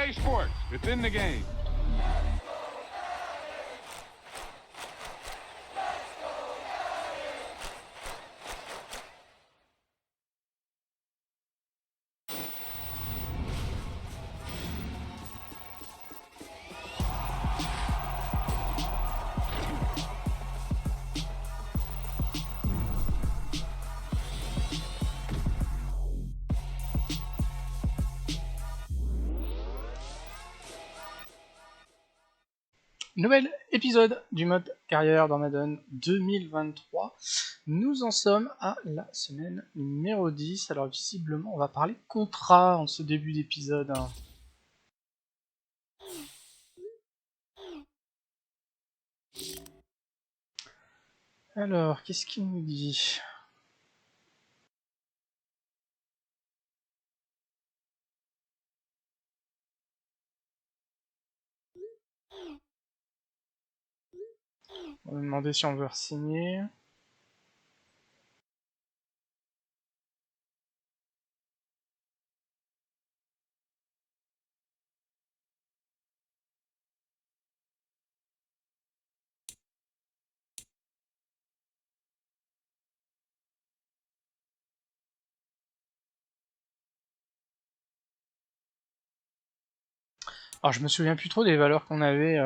EA Sports. It's in the game. Nouvel épisode du mode carrière dans Madden 2023. Nous en sommes à la semaine numéro 10. Alors visiblement on va parler contrat en ce début d'épisode. Alors qu'est-ce qu'il nous dit ? On va demander si on veut re-signer. Alors je me souviens plus trop des valeurs qu'on avait.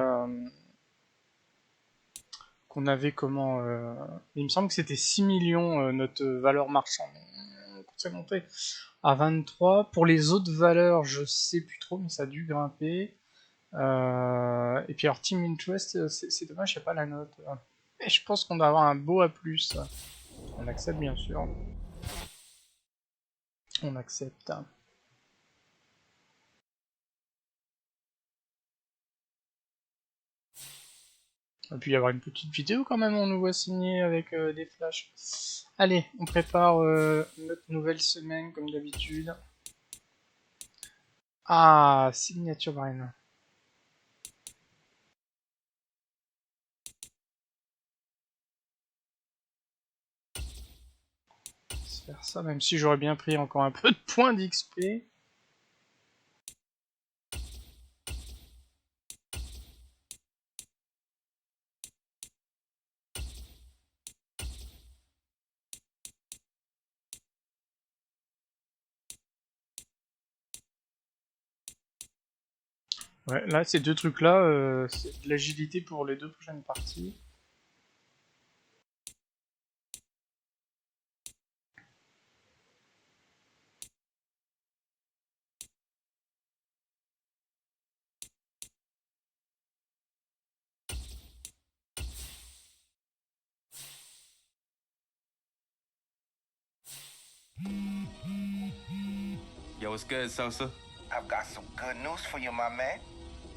Il me semble que c'était 6 millions notre valeur marchande. On s'est monté à 23. Pour les autres valeurs, je sais plus trop, mais ça a dû grimper. Et puis alors Team Interest, c'est dommage, il n'y a pas la note. Et je pense qu'on doit avoir un beau A+. On accepte bien sûr. On accepte. Et puis il y avoir une petite vidéo quand même, on nous voit signer avec des flashs. Allez, on prépare notre nouvelle semaine comme d'habitude. Ah, signature brain. Faire ça, même si j'aurais bien pris encore un peu de points d'XP. Ouais, là, ces deux trucs-là, c'est de l'agilité pour les deux prochaines parties. Yo, what's good, Sosa? I've got some good news for you, my man.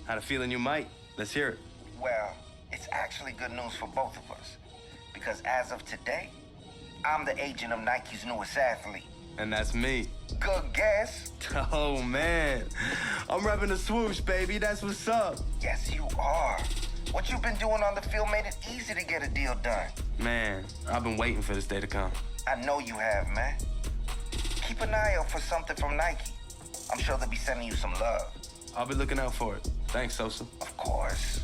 Had a feeling you might. Let's hear it. Well, it's actually good news for both of us. Because as of today, I'm the agent of Nike's newest athlete. And that's me. Good guess. Oh, man. I'm repping the swoosh, baby. That's what's up. Yes, you are. What you've been doing on the field made it easy to get a deal done. Man, I've been waiting for this day to come. I know you have, man. Keep an eye out for something from Nike. I'm sure they'll be sending you some love. I'll be looking out for it. Thanks, Sosa. Of course.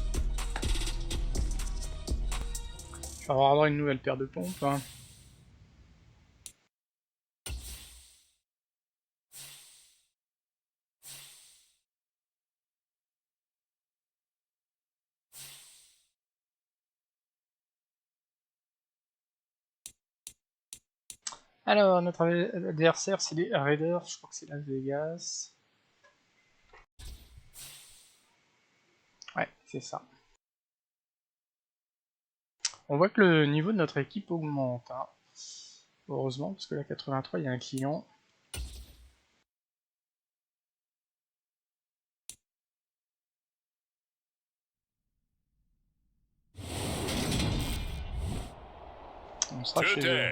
Je vais avoir une nouvelle paire de pompes. Hein. Alors, notre adversaire, c'est les Raiders, je crois que c'est Las Vegas. Ouais, c'est ça. On voit que le niveau de notre équipe augmente. Hein. Heureusement, parce que la 83, il y a un client. On sera chez eux.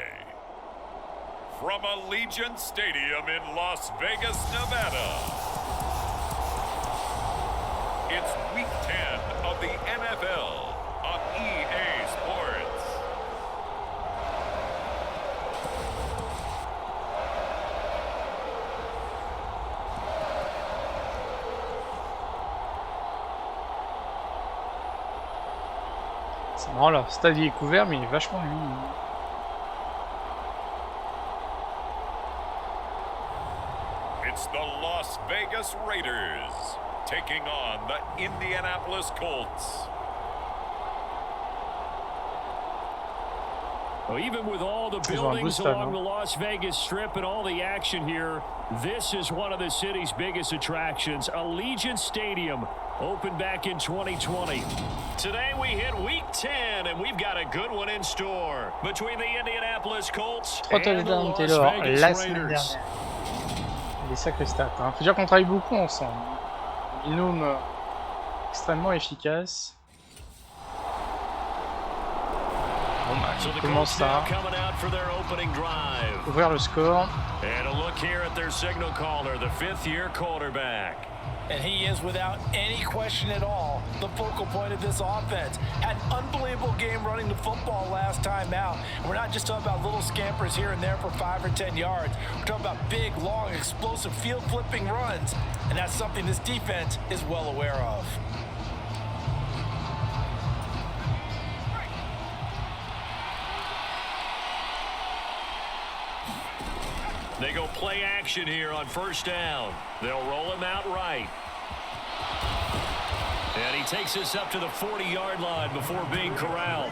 From Allegiant Stadium in Las Vegas, Nevada, it's Week 10 of the NFL on EA Sports. C'est marrant là, stade il est couvert mais il est vachement lumineux. It's the Las Vegas Raiders taking on the Indianapolis Colts. Well, even with all the buildings along the Las Vegas Strip and all the action here, this is one of the city's biggest attractions. Allegiant Stadium opened back in 2020. Today we hit week 10 and we've got a good one in store between the Indianapolis Colts and the Las Vegas Raiders. Des sacrés stats. Hein. Faut dire qu'on travaille beaucoup ensemble. Binôme extrêmement efficace. Bon bah, on commence à ouvrir le score. And a look here at their signal caller, the fifth-year quarterback. And he is, without any question at all, the focal point of this offense. Had an unbelievable game running the football last time out. And we're not just talking about little scampers here and there for 5 or 10 yards. We're talking about big, long, explosive, field-flipping runs. And that's something this defense is well aware of. They go play action here on first down. They'll roll him out right. And he takes us up to the 40-yard line before being corralled.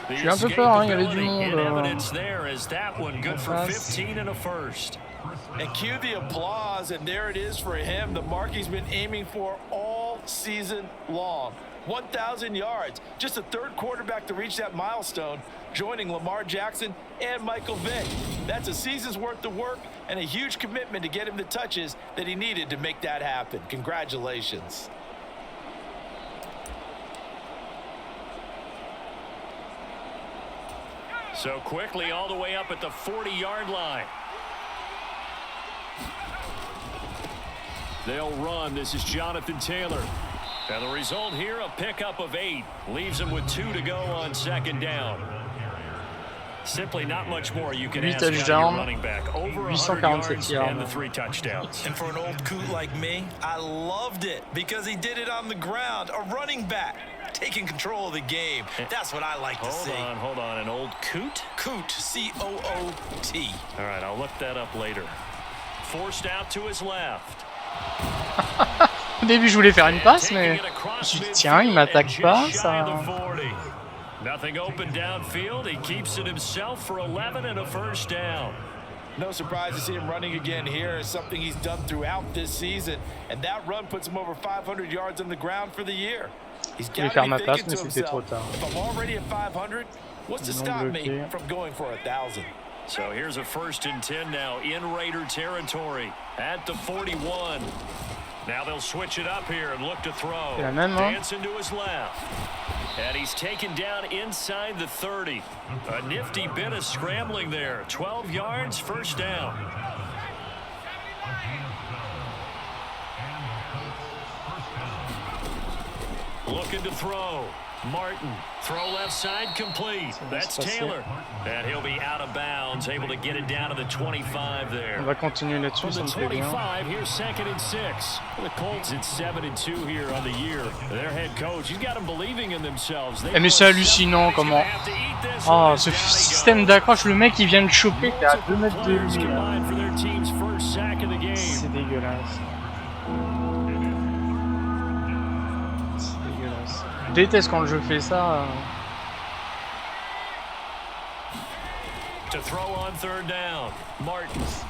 J'ai un peu peur, hein, il y avait du monde. Evidence there is that one good for 15 and a first. And cue the applause, and there it is for him. The mark he's been aiming for all season long. 1,000 yards. Just the third quarterback to reach that milestone, joining Lamar Jackson and Michael Vick. That's a season's worth of work and a huge commitment to get him the touches that he needed to make that happen. Congratulations. So quickly all the way up at the 40-yard line. They'll run. This is Jonathan Taylor. And the result here, a pickup of 8. Leaves him with 2 to go on second down. Simply not much more you can ask out of your running back. Over 100 yards and the 3 touchdowns. And for an old coot like me, I loved it because he did it on the ground. A running back taking control of the game. That's what I like to see. Hold on. An old coot? Coot, C-O-O-T. All right, I'll look that up later. Forced out to his left. Au début, je voulais faire une passe, mais je me suis dit, tiens, il m'attaque pas, ça. Nothing open downfield. He keeps it himself for 11 and a first down. No surprise to see him running again here. It's something he's done throughout this season, and that run puts him over 500 yards on the ground for the year. He's got to be thinking to himself, if I'm already at 500, what's to stop me from going for 1,000? So here's a 1st and 10 now in Raider territory at the 41. Now they'll switch it up here and look to throw. Dancing to his left. And he's taken down inside the 30. A nifty bit of scrambling there. 12 yards, first down. Looking to throw. Martin, throw left side, complete. That's Taylor. And he'll be out of bounds, able to get it down to the 25 there. On va continuer là-dessus, ça me fait bien. 25, here's 2nd and 6. The Colts at 7-2 here on the year. Their head coach, he's got them believing in themselves. Mais c'est hallucinant comment. Oh, ce système d'accroche, le mec il vient de choper, t'es à 2 mètres de lui. C'est dégueulasse. Je déteste quand le jeu fait ça.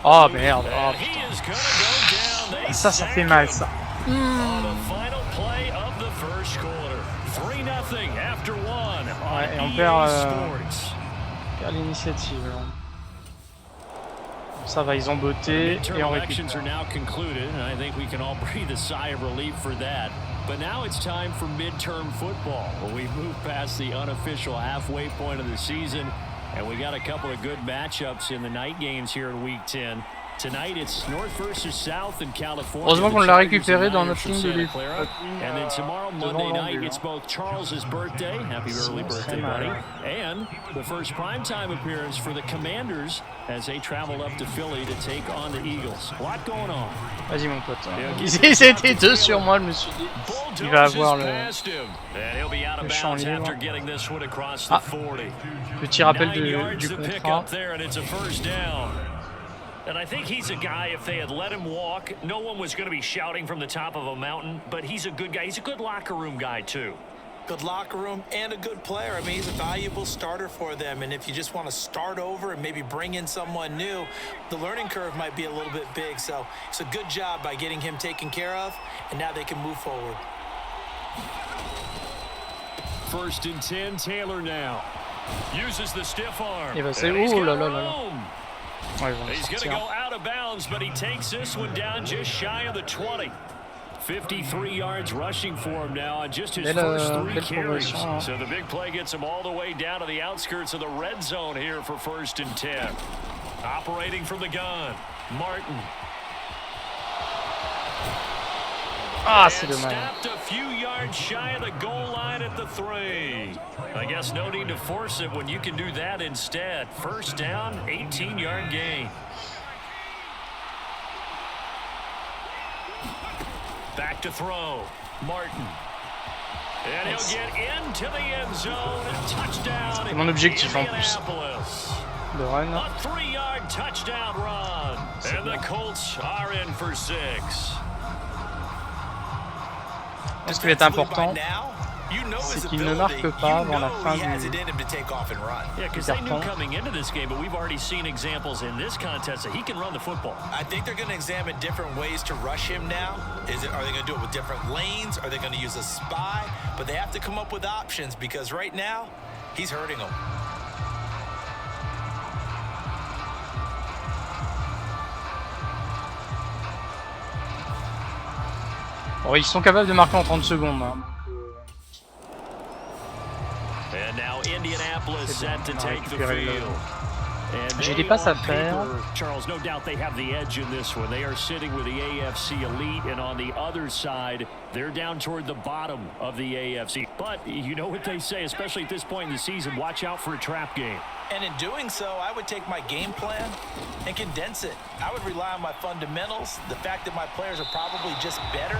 Oh merde, oh putain. Ça fait mal ça. Ouais, et on perd l'initiative. Ça va, ils ont botté et on récupère. But now it's time for midterm football. We move past the unofficial halfway point of the season, and we got a couple of good matchups in the night games here in Week 10. Tonight it's North versus South in California. Heureusement qu'on l'a récupéré dans notre ligne de défense. And then tomorrow, Monday night, it's both Charles's birthday. Happy early birthday, buddy. And the first primetime appearance for the Commanders as they travel up to Philly to take on the Eagles. A lot going on. Vas-y mon pote. Ils étaient deux sur moi, je me suis dit. Il va avoir le champ libre. Ah, petit rappel du contrat. And I think he's a guy, if they had let him walk, no one was going to be shouting from the top of a mountain, but he's a good guy. He's a good locker room guy, too. Good locker room and a good player. I mean, he's a valuable starter for them. And if you just want to start over and maybe bring in someone new, the learning curve might be a little bit big. So it's a good job by getting him taken care of, and now they can move forward. 1st and 10, Taylor now. Uses the stiff arm. Et bah c'est oh là là là là. Ouais, he's going to go out of bounds, but he takes this one down just shy of the 20. 53 yards rushing for him now on just his first 3 carries. So the big play gets him all the way down to the outskirts of the red zone here for 1st and 10. Operating from the gun, Martin. Ah, c'est dommage. Stopped a few yards shy of the goal line at the 3. I guess no need to force it when you can do that instead. 1st down, 18-yard gain. Back to throw, Martin. And he'll get into the end zone. Touchdown. Mon objectif en plus. De run. A 3-yard touchdown run. And the Colts are in for 6. Ce qui est important, c'est qu'il ne marque pas avant la fin du carton. Coming into this game, but we've already seen examples in this contest that he can run the football. I think they're going to examine different ways to rush him now. Are they going to do it with different lanes? Are they going to use a spy? But they have to come up with options because right now, he's hurting them. Bon, ils sont capables de marquer en 30 secondes. Hein, and now Indianapolis set to take the field. J'ai des passes à faire. Charles, no doubt they have the edge in this one. They are sitting with the AFC elite, and on the other side, they're down toward the bottom of the AFC. But you know what they say, especially at this point in the season, watch out for a trap game. And in doing so, I would take my game plan and condense it. I would rely on my fundamentals, the fact that my players are probably just better,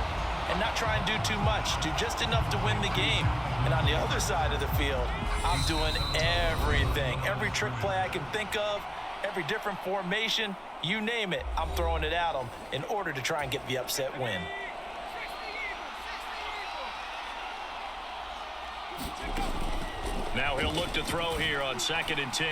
and not try and do too much, do just enough to win the game. And on the other side of the field, I'm doing everything. Every trick play I can think of, every different formation, you name it, I'm throwing it at them in order to try and get the upset win. Now he'll look to throw here on 2nd and 10.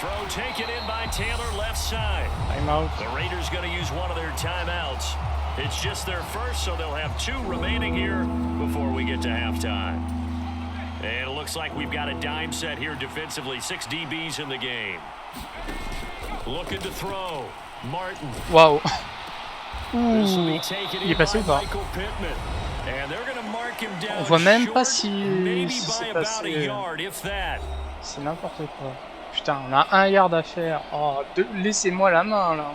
Throw taken in by Taylor, left side. Timeout. The Raiders going to use one of their timeouts. It's just their first, so they'll have 2 remaining here before we get to halftime. And it looks like we've got a dime set here defensively. 6 DBs in the game. Looking to throw. Martin. Waouh. Il est passé ou pas? On voit même pas si c'est passé. C'est n'importe quoi. Putain, on a 1 yard à faire. Oh, laissez-moi la main là.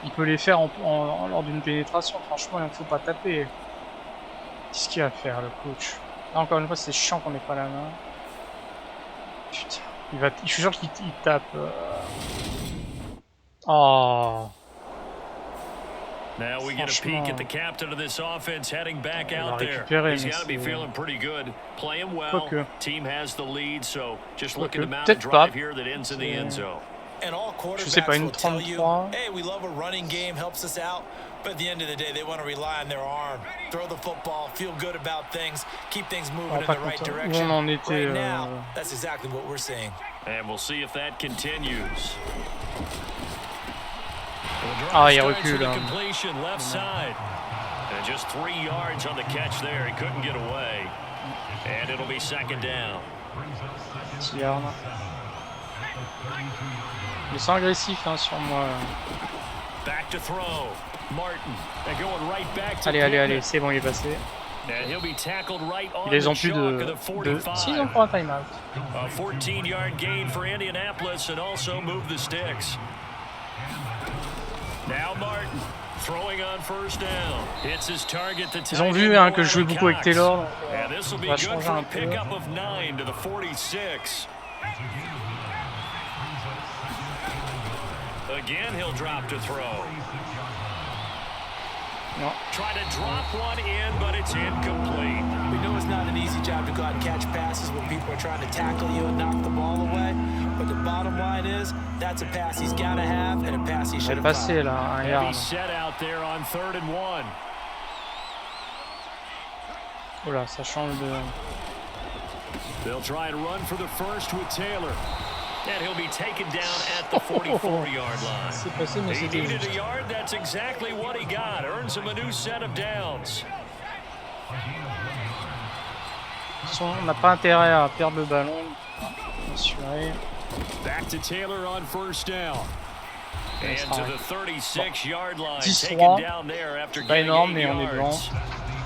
Il peut les faire lors d'une pénétration. Franchement, il ne faut pas taper. Qu'est-ce qu'il va faire le coach? Là, encore une fois, c'est chiant qu'on n'ait pas la main. Putain, je suis sûr qu'il tape. Oh. Now we get a peek at the captain of this offense heading back out there. He's got to be feeling pretty good, playing well. Team has the lead, so just looking to mount a drive here that ends in the end zone. And all quarterbacks will tell you, hey, we love a running game, helps us out. But at the end of the day, they want to rely on their arm, throw the football, feel good about things, keep things moving in the right direction. Right now, that's exactly what we're seeing. And we'll see if that continues. Ah, il recule. Left side. And just 3 yards on the catch there. He couldn't get away. And it'll be 2nd down. Ils sont agressifs hein, sur moi. Back to throw. Martin. And going right back to allez, c'est bon, il est passé. And he'll be tackled right on Ils ont plus de... Si, ils ont encore un timeout. A 14-yard gain for Indianapolis and also move the sticks. Now Throwing on first down. Hits his target. Ils ont vu hein, que je jouais beaucoup avec Taylor, donc on va changer un peu. Pickup of 9 to the 46. Again, he'll drop to throw. No. Try to drop one in, but it's incomplete. We know it's not an easy job to go out and catch passes when people are trying to tackle you and knock the ball away. But the bottom line is, that's a pass he's got to have and a pass he should have passé là, un yard. He's set out there on 3rd and 1. Voilà, ça change de. They'll try and run for the first with Taylor. And he'll be taken down at the 44-yard line. C'est passé, mais He c'était needed juste. a yard. That's exactly what he got. Earns him a new set of downs. On n'a pas intérêt à perdre le ballon. Assuré. Back to Taylor on first down. And to the 36-yard line. 10-3. Taken down there after Pas getting énorme, 8 mais on est devant. yards.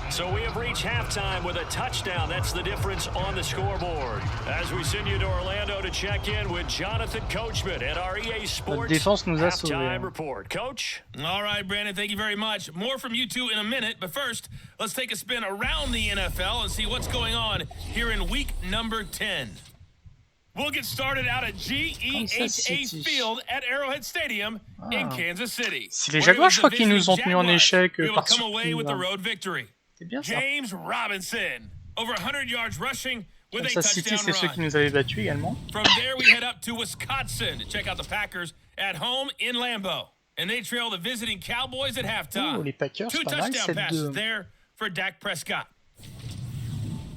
So we have reached halftime with a touchdown. That's the difference on the scoreboard. As we send you to Orlando to check in with Jonathan Coachman at our EA Sports défense nous a sauvés. halftime report. Coach? All right, Brandon, thank you very much. More from you two in a minute, but first, let's take a spin around the NFL and see what's going on here in week number 10. We'll get started out at GEHA Field at Arrowhead Stadium in Kansas City. C'est les Jaguars, je crois qu'ils nous ont tenus en échec par come away with the surprise. road victory. C'est bien ça. James Robinson, over 100 yards rushing with a Kansas City, touchdown c'est ceux run. qui nous avaient battus également. From there, we head up to Wisconsin to check out the Packers at home in Lambeau. And they trail the visiting Cowboys at halftime. Oh, les Packers, 2 pas mal, touchdown passes 7-2. there for Dak Prescott.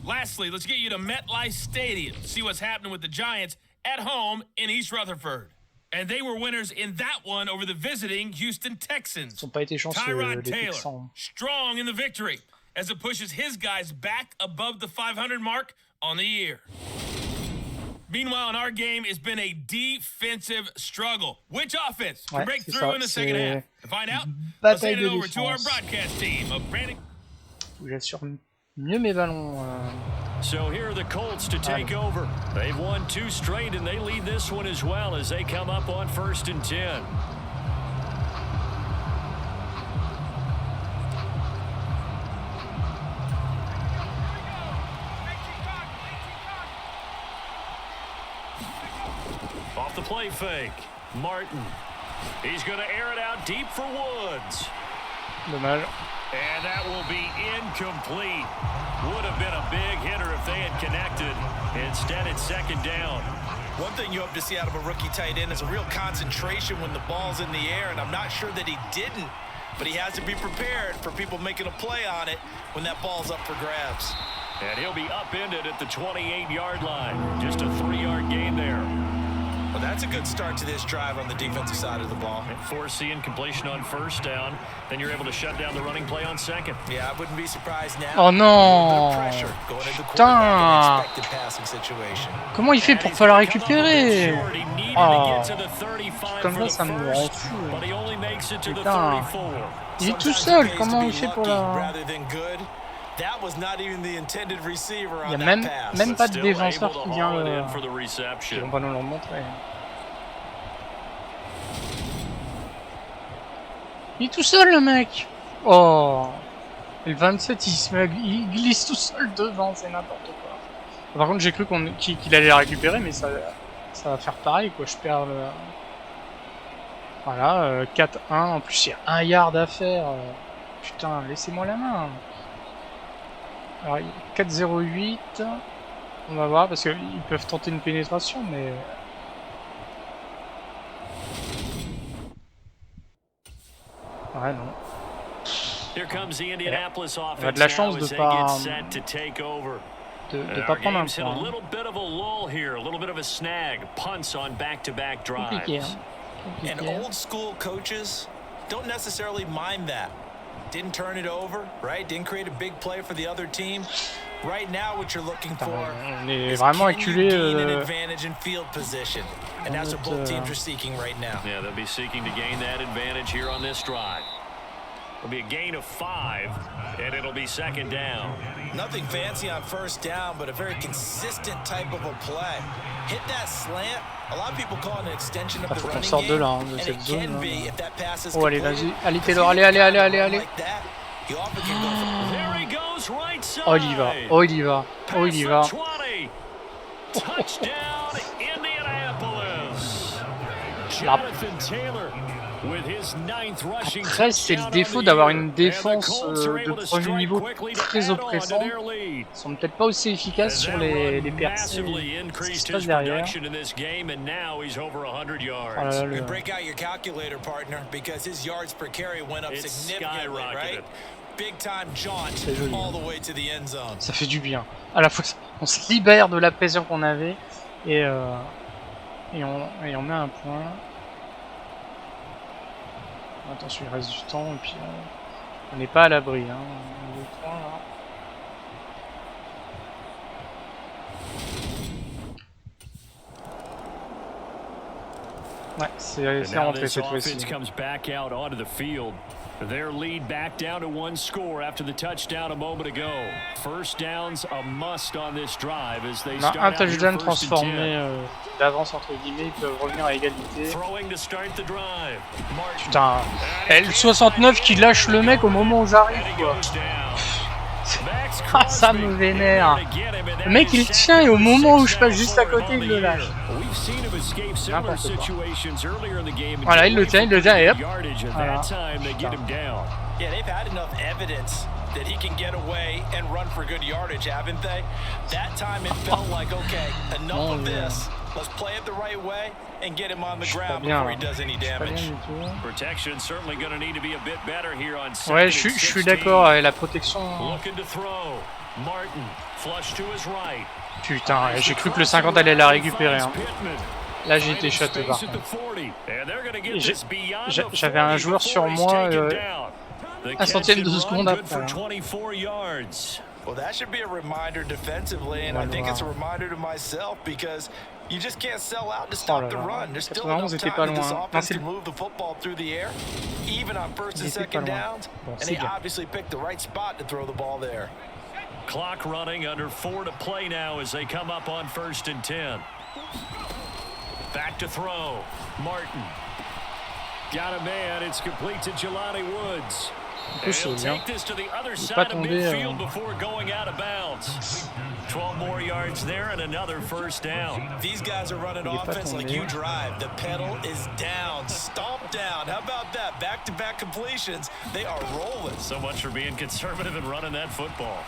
Lastly, let's get you to MetLife Stadium to see what's happening with the Giants at home in East Rutherford. And they were winners in that one over the visiting Houston Texans. Ils n'ont pas été chanceux, Tyrod les Taylor, Texans. strong in the victory as it pushes his guys back above the 500 mark on the year. Meanwhile, in our game, it's been a defensive struggle. Which offense can break through in the second half? To find out, let's hand it over to our broadcast team of Brandon. J'assure mieux mes ballons. So here are the Colts to take over. They've won 2 straight, and they lead this one as well as they come up on 1st and 10. Off the play fake, Martin. He's going to air it out deep for Woods. Dommage. And that will be incomplete. Would have been a big hitter if they had connected. Instead, it's 2nd down. One thing you hope to see out of a rookie tight end is a real concentration when the ball's in the air, and I'm not sure that he didn't, but he has to be prepared for people making a play on it when that ball's up for grabs. And he'll be upended at the 28-yard line. Just a 3-yard gain there. Well, that's a good start to this drive on the defensive side of the ball. And force the incompletion on 1st down. Then you're able to shut down the running play on 2nd. Yeah, I wouldn't be surprised now. Oh non! Pressure going into Putain! expected passing situation. Comment il fait pour pas la récupérer? Oh, comme ça, ça me rend fou. Putain, il est tout seul. Comment il fait pour la? Il n'y a même pas de défenseur qui vient le. On va nous le montrer. Il est tout seul le mec. Oh. Et le 27 il glisse tout seul devant, c'est n'importe quoi. Par contre j'ai cru qu'il allait la récupérer, mais ça va faire pareil quoi, je perds le... Voilà, 4-1, en plus il y a 1 yard à faire. Putain, laissez-moi la main. Alors 4-0-8, on va voir parce qu'ils peuvent tenter une pénétration, mais... Ouais, non. Here comes the Indianapolis offense. On a de la chance de pas prendre un point. A little bit of a lull here, a little bit of a snag. Punts on back-to-back drives. Compliqué, hein. And old school coaches don't necessarily mind that. Didn't turn it over, right? Didn't create a big play for the other team. Right now, what you're looking for is can you gain an advantage in field position, and that's what both teams are seeking right now. Yeah, they'll be seeking to gain that advantage here on this drive. It'll be a gain of 5, and it'll be second down. Nothing fancy on first down, but a very consistent type of a play. Hit that slant. A lot of people call it an extension of the running sorte de game, là, de and cette it zone, can là. be if that pass is Oh, allez, completed. vas-y. Allez, Taylor, allez, allez, allez, allez, allez. Like that, he often can go for- There he goes right side. Oh, il y va. Oh, il y va. Oh, il y va. Pass the 20. Touchdown, Indianapolis. Jonathan Taylor with his 9th rushing Après, c'est le défaut d'avoir une défense de premier niveau très oppressante. Ils sont peut-être pas aussi efficaces sur les percées. Ce qui se passe derrière. Oh là là, le... break out your calculator, partner, because his yards per carry went up significantly, right? Big time jaunt all the way to the end zone. Ça fait du bien. À la fois, on se libère de la pression qu'on avait et on met un point. Attention, il reste du temps et puis on n'est pas à l'abri. Hein. Le point, là. Ouais, c'est rentré cette fois-ci. Their lead back down to 1 score after the touchdown a moment ago. First down's a must on this drive as they start un touchdown transformé d'avance entre guillemets, ils peuvent revenir à égalité. Putain, le 69 qui lâche le mec au moment où j'arrive quoi. Ah, ça me vénère. Le mec il tient et au moment où je passe juste à côté il le lâche. N'importe quoi. Voilà, il le tient et hop. Voilà. Yeah, they've had enough evidence that he can get away and run for good yardage, haven't they? That time it felt like, okay, enough of this. Let's play it the right way and get him on the ground before he does any damage. Protection certainly going to need to be a bit better here on Ouais, je suis d'accord avec la protection. Looking to throw. Martin, flush to his right. Putain, j'ai cru que le 50 allait la récupérer. Hein. Là, j'ai été château par contre. J'avais un joueur sur moi un centième de seconde après. Hein. Well, that should be a reminder defensively, and I think it's a reminder to myself because you just can't sell out to stop the run. There's still enough time in this offense to move the football through the air, even on first and second downs, and they obviously picked the right spot to throw the ball there. Clock running, under 4 to play now as they come up on 1st and 10. Back to throw. Martin. Got a man. It's complete to Jelani Woods. And he'll take this to the other side of midfield before going out of bounds. 12 more yards there and another first down. These guys are running offense like you drive. The pedal is down. Stomp down. How about that? Back-to-back completions. They are rolling. So much for being conservative and running that football.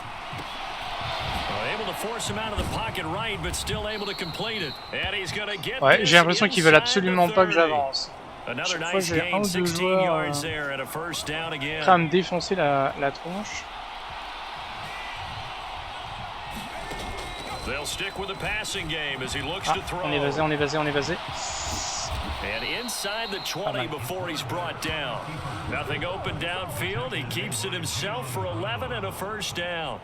Able to force him out of the pocket right, but still able to complete it. And he's going to get ouais, j'ai l'impression qu'ils veulent absolument pas que j'avance. Another Chaque fois, nice j'ai gain, un ou deux 16 joueurs yards there and a first down again. prêts à me défoncer la tronche. They'll stick with the passing game as he looks to throw. On est basé, on est basé, on est basé. And inside the 20 before he's brought down. Nothing open downfield. He keeps it himself for 11 and a first down.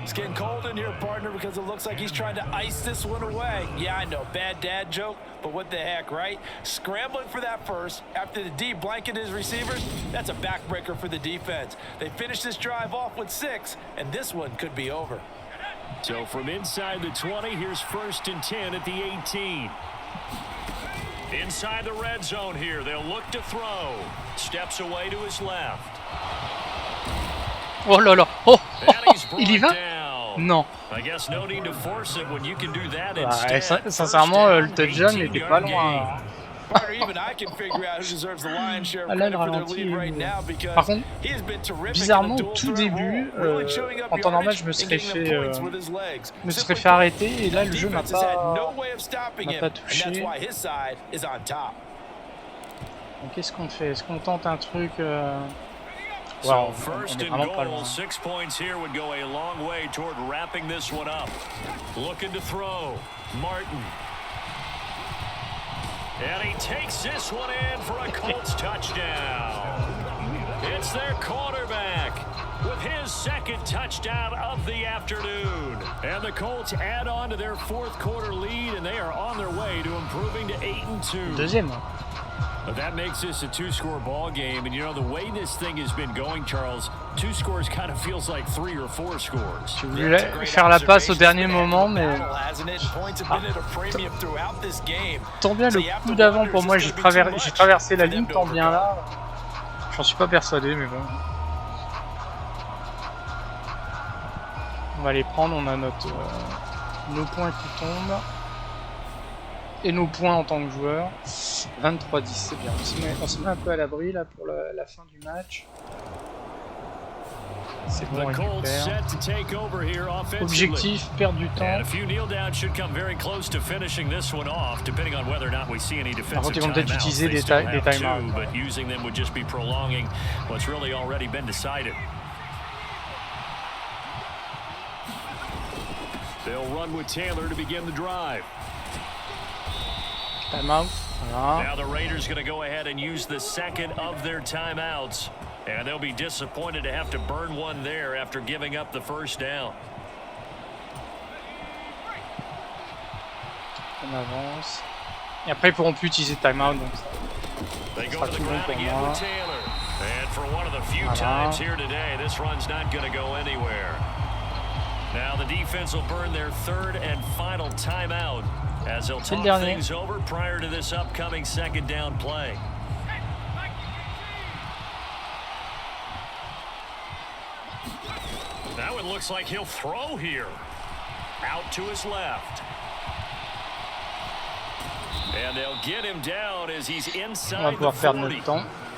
It's getting cold in here, partner, because it looks like he's trying to ice this one away. Yeah, I know, bad dad joke, but what the heck, right? Scrambling for that first after the D blanket his receivers, that's a backbreaker for the defense. They finish this drive off with 6, and this one could be over. So from inside the 20, here's 1st and 10 at the 18. Inside the red zone here, they'll look to throw. Steps away to his left. Oh là là, oh, il y va? Non. I guess no need to force it when you can do that instead. Sincèrement, le touchdown n'était pas loin. Là, le ralenti. Par contre, bizarrement, au tout début, en temps normal, je me serais fait arrêter et là, le jeu m'a pas touché. Donc, qu'est-ce qu'on fait? Est-ce qu'on tente un truc So first and goal, 6 points here would go a long way toward wrapping this one up. Looking to throw, Martin. And he takes this one in for a Colts touchdown. It's their quarterback with his 2nd touchdown of the afternoon. And the Colts add on to their 4th quarter lead, and they are on their way to improving to 8-2. Deuxième. But that makes this a two-score ball game, and you know the way this thing has been going, Charles, 2 scores kind of feels like 3 or 4 scores. J'ai voulu faire la passe au dernier moment, mais tant bien le coup d'avant pour moi, j'ai traversé la ligne tant bien là. J'en suis pas persuadé, mais bon. On va les prendre, on a notre nos points qui tombent. Et nos points en tant que joueur. 23-10, c'est bien. On se met un peu à l'abri là pour la fin du match. C'est bon, on récupère. Objectif, perdre du temps. Par contre, ils vont peut-être utiliser des time-outs. They'll run with Taylor to begin the drive. Timeout. Voilà. Now the Raiders going to go ahead and use the second of their timeouts. And they'll be disappointed to have to burn one there after giving up the first down. On avance. Et après, ils pourront plus utiliser timeout, donc ça sera tout bon pour moi. And for one of the few times here today, this run's not going to go anywhere. Now the defense will burn their third and final timeout as they'll talk things over prior to this upcoming second down play. Now it looks like he'll throw here. Out to his left. And they'll get him down as he's inside the 40.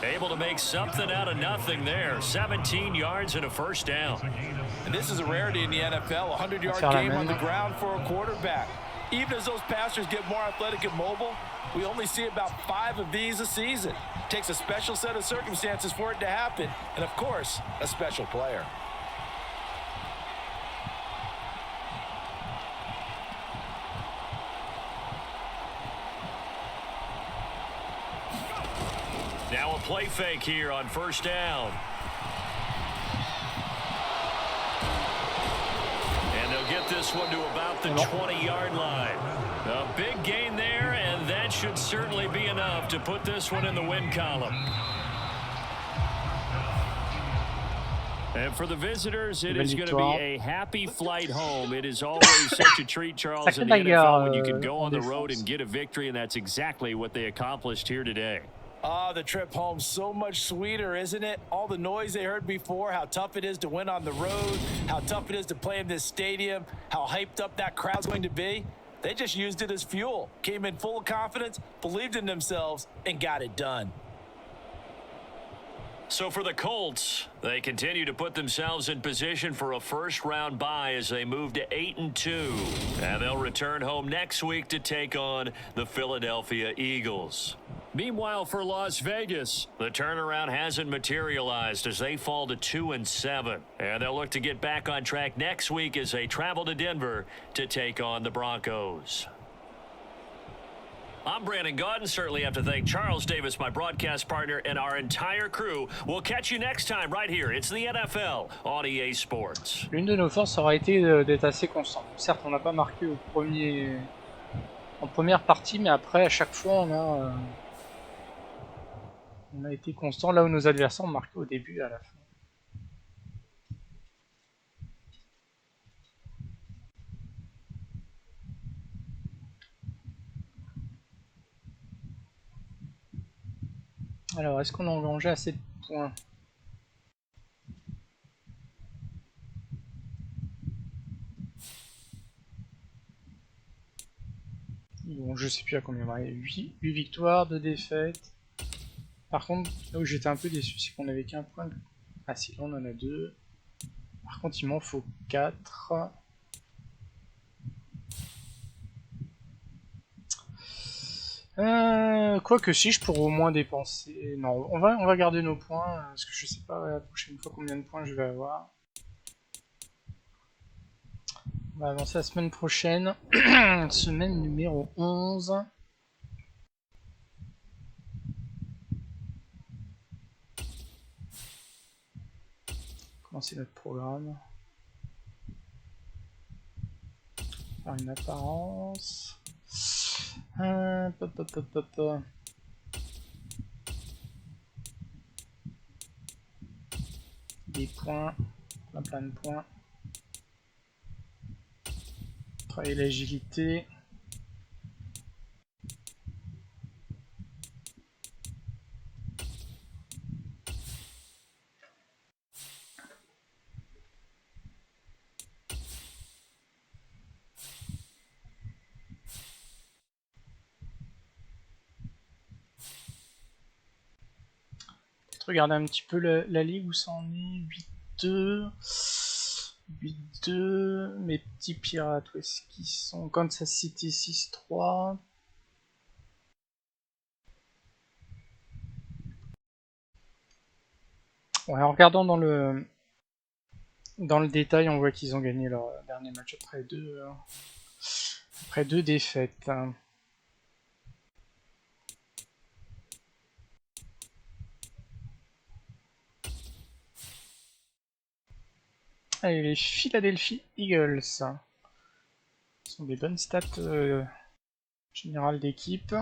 Able to make something out of nothing there. 17 yards and a first down. And this is a rarity in the NFL, a 100-yard game on the ground for a quarterback. Even as those passers get more athletic and mobile, we only see about 5 of these a season. It takes a special set of circumstances for it to happen, and of course, a special player. Now a play fake here on first down. And they'll get this one to about the 20-yard line. A big gain there, and that should certainly be enough to put this one in the win column. And for the visitors, it is going to be a happy flight home. It is always such a treat, Charles, in the NFL when you can go on the road and get a victory, and that's exactly what they accomplished here today. Ah, the trip home so much sweeter, isn't it? All the noise they heard before, how tough it is to win on the road, how tough it is to play in this stadium, how hyped up that crowd's going to be. They just used it as fuel, came in full of confidence, believed in themselves, and got it done. So for the Colts, they continue to put themselves in position for a first-round bye as they move to 8-2. And they'll return home next week to take on the Philadelphia Eagles. Meanwhile, for Las Vegas, the turnaround hasn't materialized as they fall to 2-7. And they'll look to get back on track next week as they travel to Denver to take on the Broncos. I'm Brandon Gaudin. Certainly have to thank Charles Davis, my broadcast partner, and our entire crew. We'll catch you next time right here. It's the NFL on EA Sports. L'une de nos forces aura été d'être assez constant. Certes, on n'a pas marqué en première partie, mais après, à chaque fois, on a été constant là où nos adversaires ont marqué au début et à la fin. Alors, est-ce qu'on a engrangé assez de points? Bon, je sais plus à combien on est. 8 victoires, 2 défaites. Par contre, là où j'étais un peu déçu, c'est qu'on n'avait qu'un point. Ah si, là on en a 2. Par contre, il m'en faut 4. Quoique si, je pourrais au moins dépenser... Non, on va garder nos points, parce que je sais pas la prochaine fois combien de points je vais avoir. On va avancer la semaine prochaine. Semaine numéro 11. Commencer notre programme. Faire une apparence. des points, plein de points. Travailler l'agilité. Regarder un petit peu la ligue où ça en est. 8-2. 8-2. Mes petits pirates, où est-ce qu'ils sont? Kansas City 6-3. Ouais, en regardant dans le détail, on voit qu'ils ont gagné leur dernier match après deux défaites. Allez, les Philadelphia Eagles. Ce sont des bonnes stats générales d'équipe.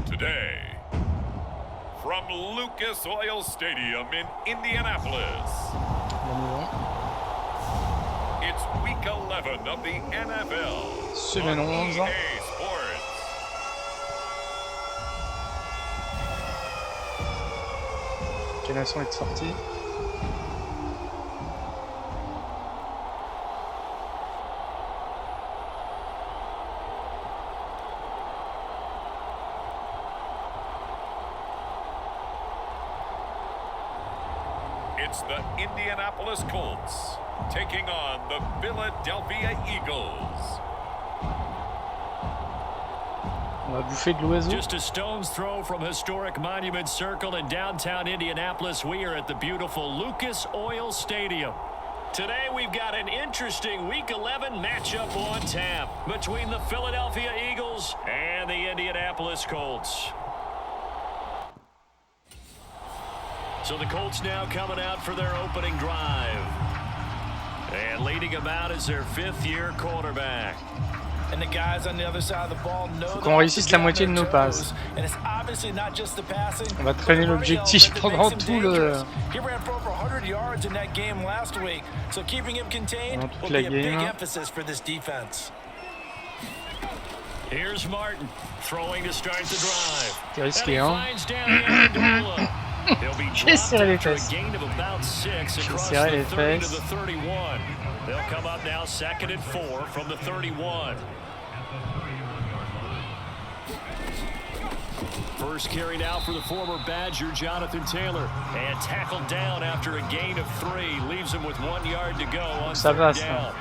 Today, from Lucas Oil Stadium in Indianapolis, it's week 11 of the NFL. Semaine 11. Quelle nation est sortie? It's the Indianapolis Colts taking on the Philadelphia Eagles. On va bouffer de l'oiseau. Just a stone's throw from historic Monument Circle in downtown Indianapolis. We are at the beautiful Lucas Oil Stadium. Today we've got an interesting Week 11 matchup on tap between the Philadelphia Eagles and the Indianapolis Colts. So the Colts now coming out for their opening drive. And leading them out is their fifth-year quarterback. And the guys on the other side of the ball know faut qu'on réussisse la moitié de nos passes. On va traîner l'objectif pendant tout le... pendant toute la game. Here's Martin throwing to start the drive. C'est risqué, hein. J'ai serré les fesses. J'ai serré les fesses. They'll come up now 2nd and 4 from the 31. First carry now for the former Badger, Jonathan Taylor. And tackled down after a gain of 3. Leaves him with 1 yard to go on third down.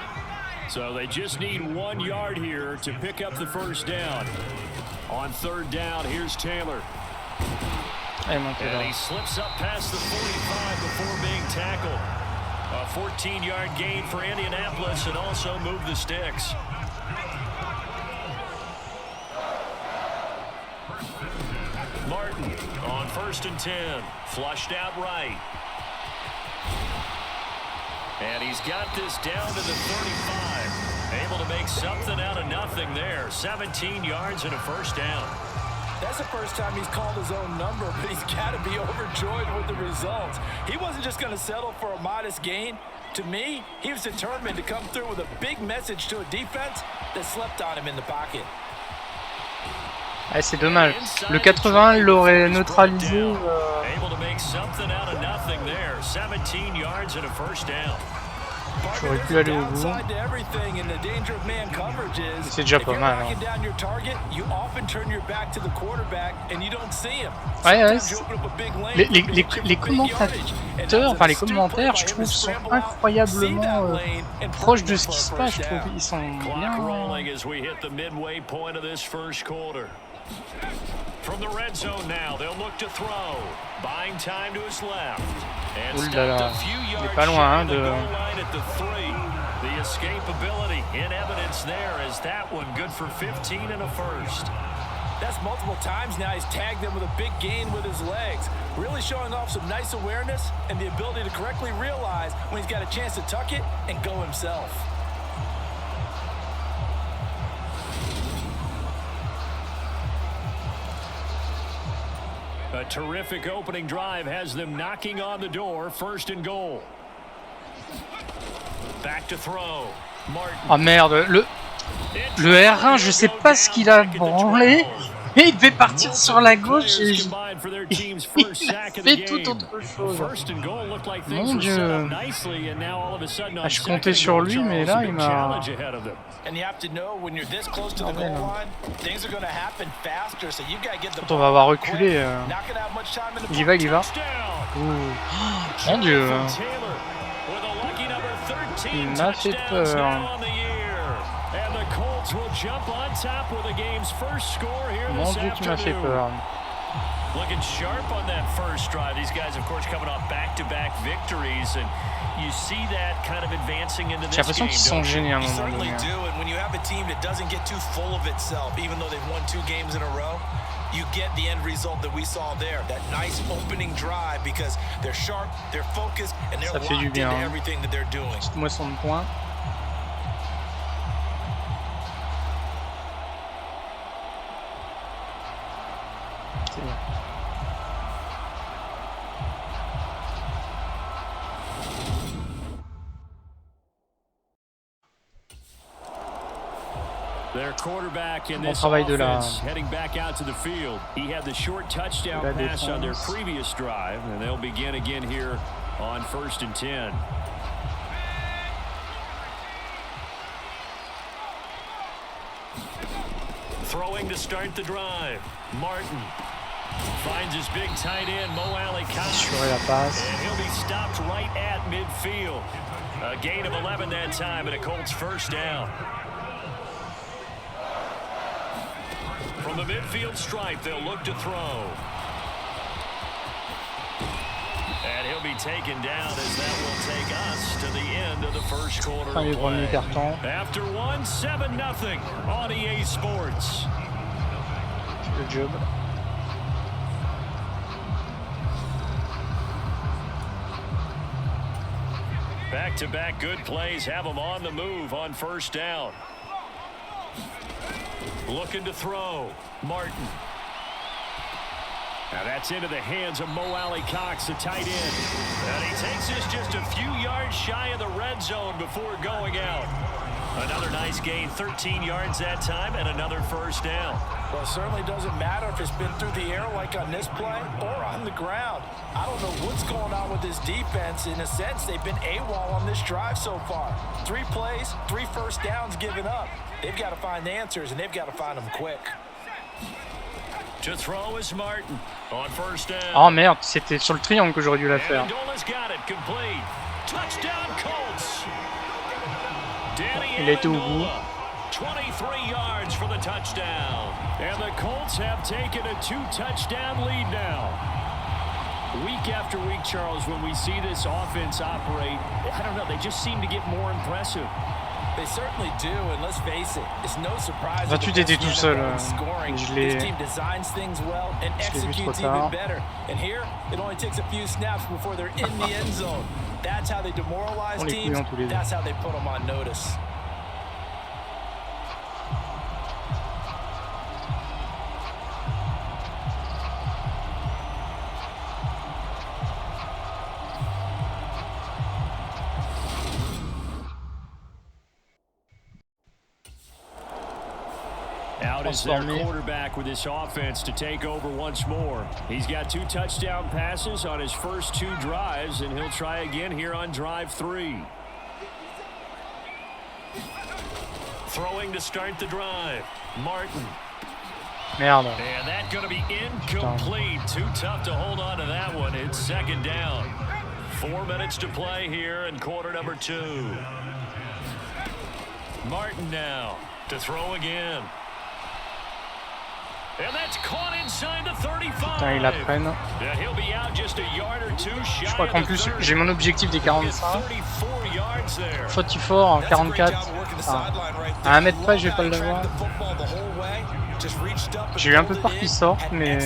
So they just need 1 yard here to pick up the first down. On third down, here's Taylor. And he slips up past the 45 before being tackled. A 14-yard gain for Indianapolis and also move the sticks. Martin on 1st and 10. Flushed out right. And he's got this down to the 35. Able to make something out of nothing there. 17 yards and a first down. That's the first time he's called his own number, but he's got to be overjoyed with the results. He wasn't just going to settle for a modest gain. To me, he was determined to come through with a big message to a defense that slept on him in the pocket. Ah, c'est dommage. Le 81 l'aurait neutralisé. Able to make something out of nothing there. 17 yards and a first down. J'aurais pu aller au bout. C'est déjà pas mal. Hein. Ouais, les commentateurs, enfin les commentaires, je trouve, sont incroyablement proches de ce qui se passe. Je trouve qu'ils sont bien. From the red zone now, they'll look to throw. Buying time to his left. And stopped a few yards pas loin, hein, de... at the 3. The escapability in evidence there as that one good for 15 and a first. That's multiple times now he's tagged them with a big gain with his legs. Really showing off some nice awareness and the ability to correctly realize when he's got a chance to tuck it and go himself. A terrific opening drive has them knocking on the door. First and goal. Back to throw. Martin. Oh merde, le R1, je sais pas ce qu'il a branlé, mais il devait partir sur la gauche et il a fait tout autre chose. Mon Dieu. Ah, je comptais sur lui, mais là il m'a... Quand on va avoir reculé, il y va, il y va. Ouh. Mon Dieu. Il m'a fait peur. Mon Dieu, tu m'as fait peur. Looking sharp on that first drive. These guys, of course, coming off back-to-back victories, and you see that kind of advancing into this game. J'ai l'impression qu'ils sont géniaux à un moment donné. Certainly do, and when you have a team that doesn't get too full of itself, even though they've won 2 games in a row, you get the end result that we saw there. That nice opening drive because they're sharp, they're focused, and they're locked into everything that they're doing. Petite moisson de points. C'est bien. Their quarterback in Bon this travail de la... offense heading back out to the field. He had the short touchdown pass on their previous drive, and they'll begin again here on 1st and 10. Throwing to start the drive. Martin finds his big tight end, Mo Alley-Cox. And he'll be stopped right at midfield. A gain of 11 that time, and a Colts first down. From the midfield stripe, they'll look to throw. And he'll be taken down as that will take us to the end of the first quarter of play. After 1, 7-0 on EA Sports. Good job. Back-to-back good plays have them on the move on first down. Looking to throw. Martin. Now that's into the hands of Mo Alley-Cox, the tight end. And he takes this just a few yards shy of the red zone before going out. Another nice gain, 13 yards that time, and another first down. Well, it certainly doesn't matter if it's been through the air like on this play or on the ground. I don't know what's going on with this defense. In a sense, they've been AWOL on this drive so far. 3 plays, 3 first downs given up. They've got to find answers, and they've got to find them quick. To throw is Martin on first down. Oh merde, c'était sur le triangle que j'aurais dû la faire. Il était au bout. 23 yards for the touchdown. And the Colts have taken a 2-touchdown lead now. Week after week, Charles, when we see this offense operate, I don't know, they just seem to get more impressive. They certainly do, and let's face it, it's no surprise that 28 était tout seul. This team designs things well and executes even better. And here, it only takes a few snaps before they're in the end zone. That's how they demoralize teams. That's how they put them on notice. Out is their quarterback with this offense to take over once more. He's got 2 touchdown passes on his first 2 drives, and he'll try again here on drive 3. Throwing to start the drive. Martin. Merde. And that's going to be incomplete. Too tough to hold on to that one. It's second down. 4 minutes to play here in quarter number 2. Martin now to throw again. And that's caught inside the 35. Putain, ils la prennent. Je crois qu'en plus, j'ai mon objectif des 45. Faute fort, 44. Enfin, à 1 mètre près, je vais pas l'avoir. J'ai eu un peu peur qu'il sorte, mais...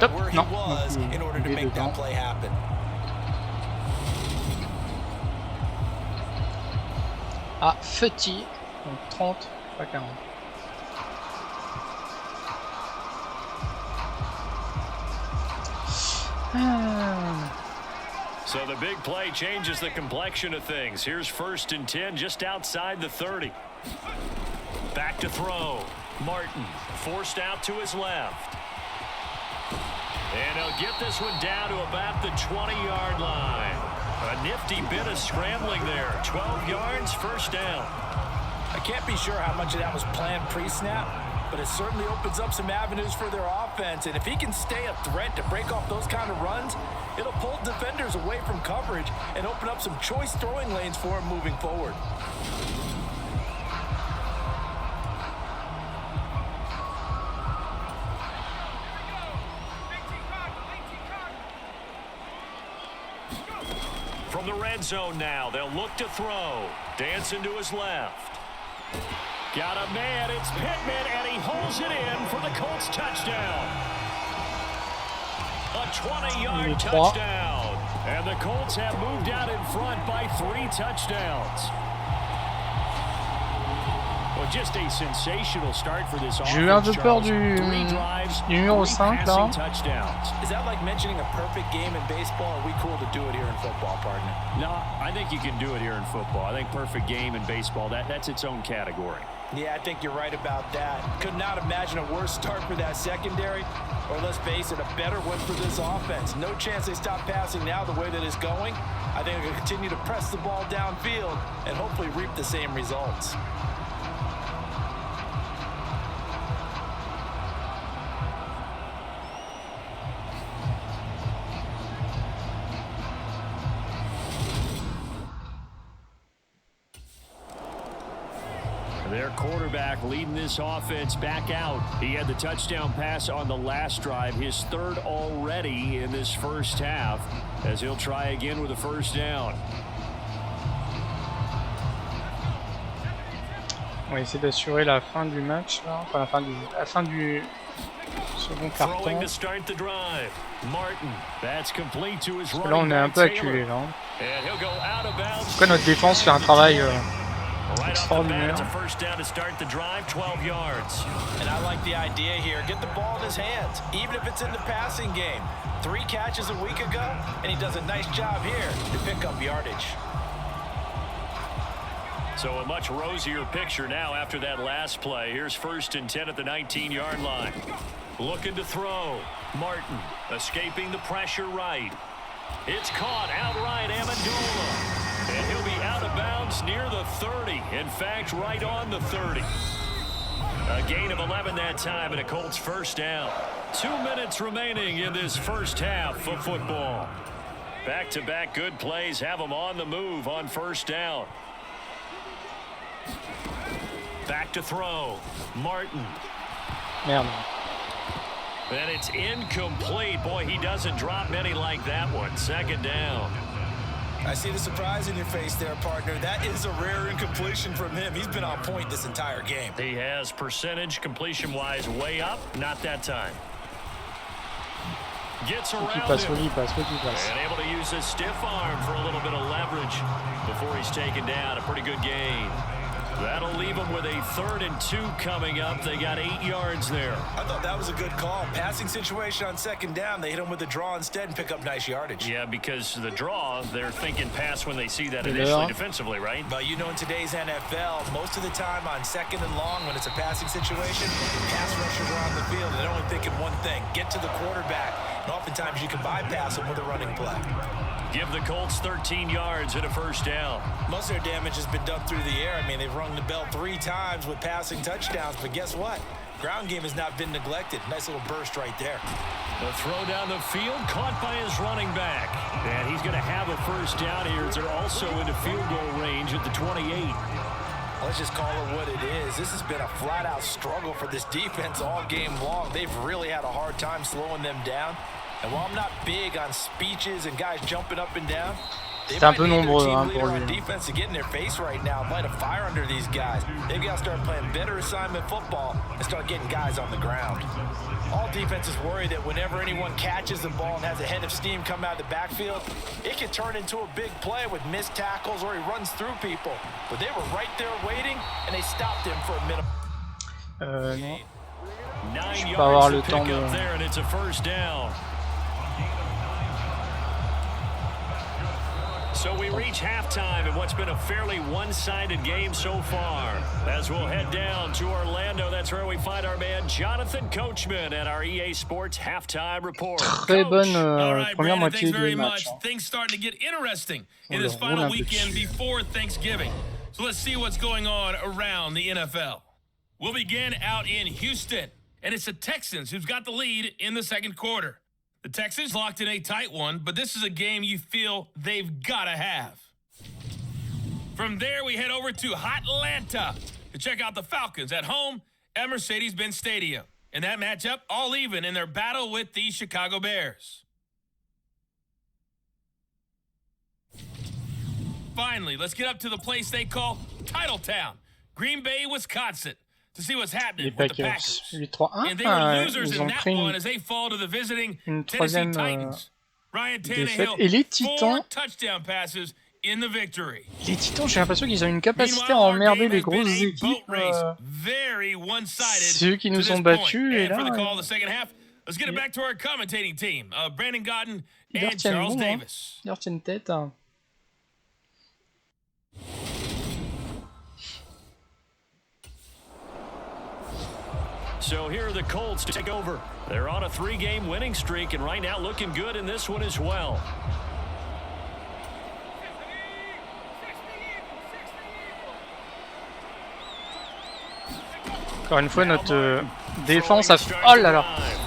Top, non. Il est dedans. Ah, Fetty. Donc 30, pas 40. So the big play changes the complexion of things. Here's 1st and 10 just outside the 30. Back to throw. Martin forced out to his left. And he'll get this one down to about the 20-yard line. A nifty bit of scrambling there. 12 yards, 1st down. I can't be sure how much of that was planned pre-snap, but it certainly opens up some avenues for their offense. And if he can stay a threat to break off those kind of runs, it'll pull defenders away from coverage and open up some choice throwing lanes for him moving forward. From the red zone now, they'll look to throw. Dancing to his left. Got a man, it's Pittman, and he holds it in for the Colts touchdown. A 20-yard touchdown. And the Colts have moved out in front by 3 touchdowns. Well, just a sensational start for this offense. J'ai eu un peu peur du numéro 5 là. Is that like mentioning a perfect game in baseball? Or are we cool to do it here in football, partner? No, I think you can do it here in football. I think perfect game in baseball, that's its own category. Yeah, I think you're right about that. Could not imagine a worse start for that secondary, or let's face it, a better one for this offense. No chance they stop passing now the way that it's going. I think they're going to continue to press the ball downfield and hopefully reap the same results. Their quarterback leading this offense back out. He had the touchdown pass on the last drive, his 3rd already in this 1st half, as he'll try again with a 1st down. On va essayer d'assurer la fin du match, là. Enfin la fin du second carton. Throwing to start the drive. Martin, that's complete to his Là on est un peu acculé là. And he'll go out of bounds. En tout cas notre défense fait un travail Right off the bat, it's a extraordinaire. 1st down to start the drive, 12 yards. And I like the idea here. Get the ball in his hands, even if it's in the passing game. 3 catches a week ago, and he does a nice job here to pick up yardage. So a much rosier picture now after that last play. Here's 1st and 10 at the 19-yard line. Looking to throw. Martin escaping the pressure right. It's caught outright, Amendola. And he'll be out of bounds near the 30. In fact, right on the 30. A gain of 11 that time and a Colts 1st down. 2 minutes remaining in this 1st half of football. Back-to-back good plays have them on the move on 1st down. Back to throw. Martin. Merde. And it's incomplete. Boy, he doesn't drop many like that one. 2nd down. I see the surprise in your face there, partner. That is a rare incompletion from him. He's been on point this entire game. He has percentage completion-wise way up. Not that time. Gets around him. And able to use his stiff arm for a little bit of leverage before he's taken down. A pretty good gain. That'll leave them with a 3rd and 2 coming up. They got 8 yards there. I thought that was a good call. Passing situation on 2nd down. They hit him with the draw instead and pick up nice yardage. Yeah, because the draw, they're thinking pass when they see that initially defensively, right? But you know, in today's NFL, most of the time on 2nd and long, when it's a passing situation, pass rushers are on the field and they're only thinking one thing: get to the quarterback. And oftentimes you can bypass him with a running play. Give the Colts 13 yards and a 1st down. Most of their damage has been done through the air. I mean, they've rung the bell 3 times with passing touchdowns, but guess what? Ground game has not been neglected. Nice little burst right there. The throw down the field, caught by his running back. And he's going to have a 1st down here as they're also into field goal range at the 28. Let's just call it what it is. This has been a flat-out struggle for this defense all game long. They've really had a hard time slowing them down. And while I'm not big on speeches and guys jumping up and down, they might need their team leader on defense to get in their face right now and light a fire under these guys. They've got to start playing better assignment football and start getting guys on the ground. All defenses worry that whenever anyone catches the ball and has a head of steam come out of the backfield, it can turn into a big play with missed tackles or he runs through people. But they were right there waiting, and they stopped him for a minute. Non. Je peux pas avoir le temps de... There, and it's a 1st down. So we reach halftime in what's been a fairly one-sided game so far. As we'll head down to Orlando, that's where we find our man Jonathan Coachman at our EA Sports halftime report. Très bonne All right, première Brandon, moitié thanks very du match. much. Things starting to get interesting in On this le roule final un peu weekend dessus. before Thanksgiving. So let's see what's going on around the NFL. We'll begin out in Houston, and it's the Texans who's got the lead in the second quarter. The Texans locked in a tight one, but this is a game you feel they've got to have. From there, we head over to Atlanta to check out the Falcons at home at Mercedes-Benz Stadium. In that matchup, all even in their battle with the Chicago Bears. Finally, let's get up to the place they call Titletown, Green Bay, Wisconsin, to see what's happening Les with the Packers. Packers. 8-3-1. And they were losers Ils in ont that pris one as they fall to the visiting une Tennessee troisième Titans. Ryan défaite. Tannehill, Et les 4 Titans, touchdown passes in the victory. les Titans, j'ai l'impression qu'ils ont une capacité à Meanwhile, our emmerder game les has been grosses a équipes. boat race, very one-sided Ceux qui to nous this ont point. battus, et And for the là, call of the second half, let's get it back to our commentating team, Brandon Gotten ils leur and tiennent Charles bon, hein. Davis. Ils leur tiennent tête. Hein. So here are the Colts to take over. They're on a 3-game winning streak, and right now looking good in this one as well. Encore une fois, notre défense a fait... Oh là là.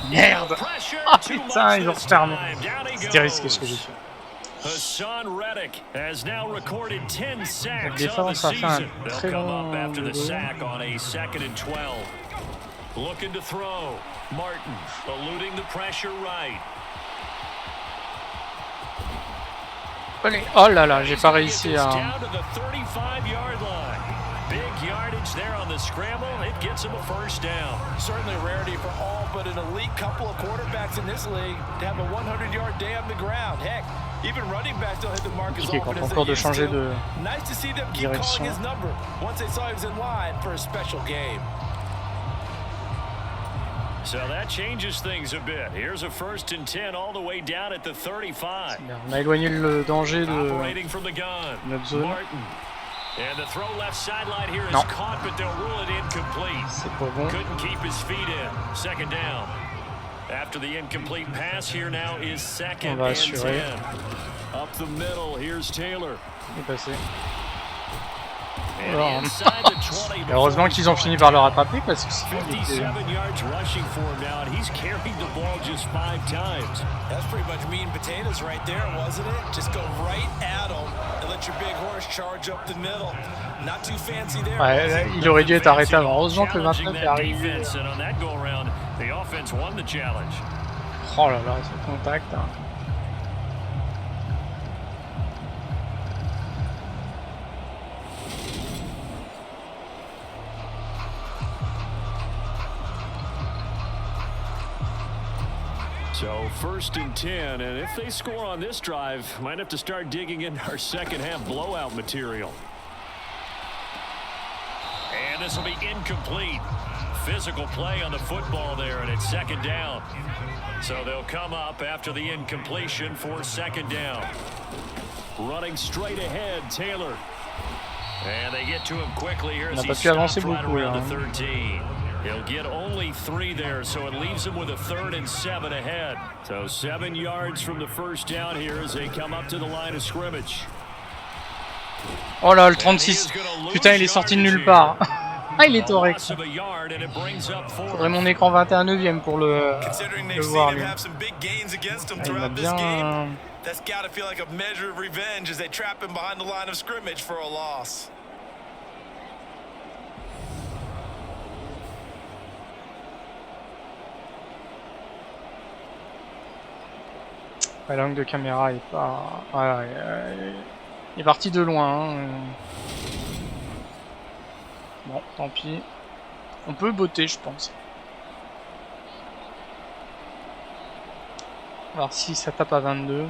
Merde. Ah putain, ils ont refermé. C'était risqué ce que j'ai fait. Hassan Reddick has now recorded 10 sacks La on the défense a fait un season. très They'll come long up after the boulot. sack on a 2nd and 12. Looking to throw. Martin eluding the pressure right. Allez. Oh là là, j'ai pas réussi à... Down to the 35-yard line. Big yardage there on the scramble. It gets him a first down. Certainly a rarity for all but an elite couple of quarterbacks in this league to have a 100-yard day on the ground. Heck, even running backs don't hit the mark as often as they used to. Nice to see them keep calling his number once they saw he was in line for a special game. So that changes things a bit. Here's a 1st and 10 all the way down at the 35. On a éloigné le danger de Operating from the gun. notre zone. Martin. And the throw left sideline here is Non. caught, but they'll rule it incomplete. C'est pas bon. Couldn't keep his feet in. 2nd down. After the incomplete pass, here now is 2nd On va and assurer. 10. Up the middle, here's Taylor. Il est passé. And Alors, inside the 20 heureusement qu'ils ont fini par le rattraper parce que sinon il était... 57 yards rushing for him now, and he's carried the ball just 5 times. That's pretty much meat and potatoes right there, wasn't it? Just go right at them and let your big horse charge up the middle. Not too fancy there. Ouais, là, il aurait dû être arrêté avant. Heureusement que le 29 est arrivé. And on that go around, the offense won the challenge. Oh là là, ce contact. Hein. So 1st and 10, and if they score on this drive, might have to start digging into our second half blowout material. And this will be incomplete. Physical play on the football there, and it's 2nd down. So they'll come up after the incompletion for 2nd down. Running straight ahead, Taylor. And they get to him quickly here as he stops right around the 13. He'll get only 3 there, so it leaves him with a 3rd and 7 ahead. So 7 yards from the first down here as they come up to the line of scrimmage. Oh là, le 36. Putain, il est sorti de nulle part. Ah, il est au rec. Faudrait mon écran 21/9 pour le voir, lui. Ah, il m'a bien... That's got to feel like a measure of revenge as they trap him behind the line of scrimmage for a loss. L'angle de caméra est pas... Voilà, il est parti de loin. Hein. Bon, tant pis. On peut botter, je pense. On va voir si ça tape à 22.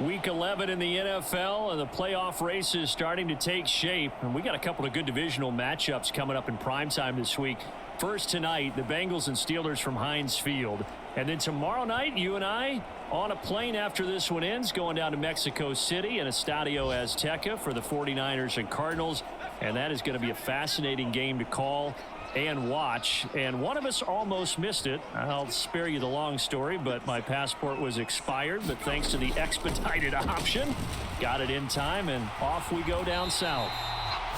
Week 11 in the NFL, and the playoff race is starting to take shape. And we got a couple of good divisional matchups coming up in primetime this week. First tonight, the Bengals and Steelers from Heinz Field. And then tomorrow night, you and I on a plane after this one ends, going down to Mexico City in Estadio Azteca for the 49ers and Cardinals. And that is going to be a fascinating game to call and watch. And one of us almost missed it. I'll spare you the long story, but my passport was expired. But thanks to the expedited option, got it in time, and off we go down south.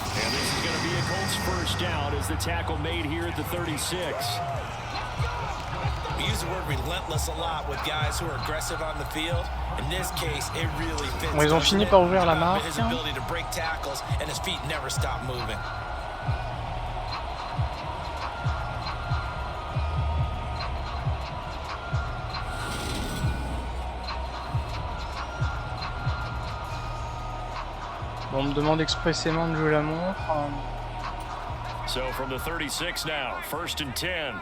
And this is going to be a Colts first down as the tackle made here at the 36. We use the word relentless a lot with guys who are aggressive on the field. In this case, it really fits. Bon, ils ont fini par ouvrir la marque. His ability to break tackles and his feet never stop moving. Bon, on me demande expressément de jouer la montre. So from the 36 now, 1st and 10.